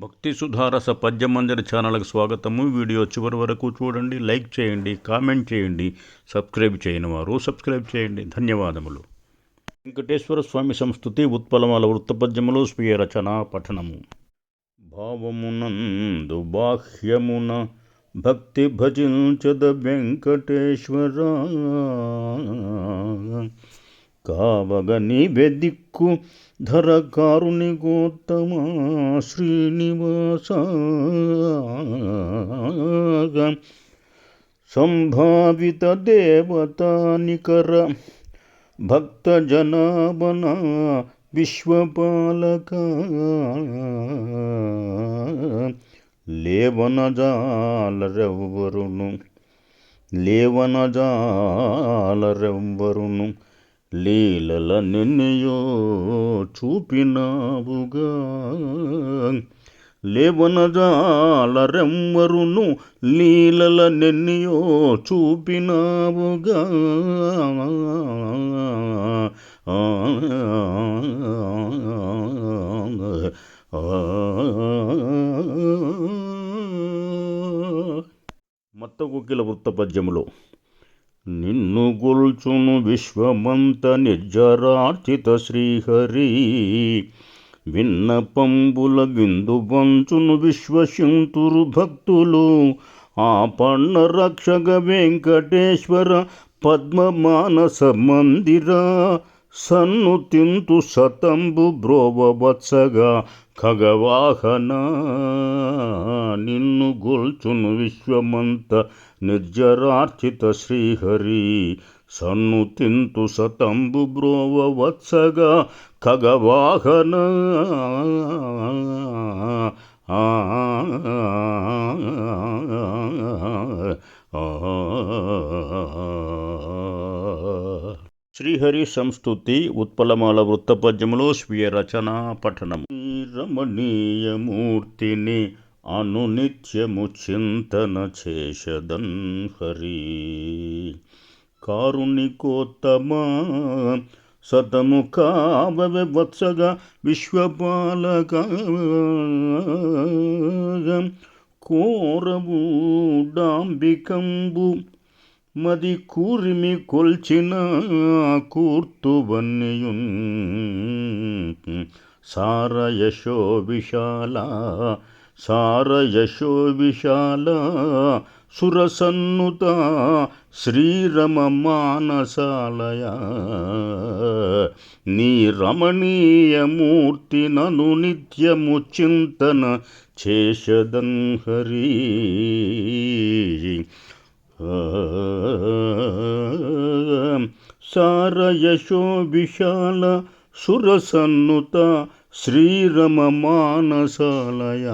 భక్తి సుధారస పద్యమంజరి ఛానల్కి స్వాగతము. వీడియో చివరి వరకు చూడండి, లైక్ చేయండి, కామెంట్ చేయండి. సబ్స్క్రైబ్ చేయని వారు సబ్స్క్రైబ్ చేయండి. ధన్యవాదములు. వెంకటేశ్వర స్వామి సంస్తుతి ఉత్పలమాల వృత్తపద్యములు స్వీయ రచన పఠనము. భావమునందు బాహ్యమున భక్తి భజించద వెంకటేశ్వర, కావగ నీవే దిక్కు ధర కారుని గోత్తమ శ్రీనివాస, సంభావిత దేవతానికర భక్త జనాభన విశ్వపాలక, లేవనజాలరెవ్వరును లీలల నిన్నయో చూపినావుగా, లేవనజాలరెవ్వరును లీలల నిన్నయో చూపినావుగా, మత్తగుక్కిల వృత్తపద్యములో నిన్ను గొల్చును విశ్వమంత నిర్జరార్చిత శ్రీహరి, విన్నపంబుల విందు వంచును విశ్వసింతురు భక్తులు, ఆపన్న రక్షక వెంకటేశ్వర పద్మమానస మందిర, సన్నుతింతు సతంబు బ్రోవవత్సగా ఖగవాహన, నిన్ను గొల్చును విశ్వమంత నిర్జరార్చిత శ్రీహరి, సన్నుతింతు సతంబు బ్రోవవత్సగా ఖగవాహన, శ్రీహరి సంస్తుతి ఉత్పలమాల వృత్తపద్యములో స్వీయ రచన పఠనము. రమణీయమూర్తిని అనునిత్యము చింతన చేసదన్ హరి, కారుణికోత్తమా సతము కావవె వత్సగా విశ్వపాలక, కోరవు డాంబికంబు మది కూరిమి కొల్చిన కూర్తువన్నియున్, సారయశో విశాల సురసన్నుత శ్రీరమ మానసాలయ, నీ రమణీయమూర్తి నను నిత్యము చింతన చేసదన్ హరి, సారయశో విశాల సురసన్నుత శ్రీరమ మానసాలయ,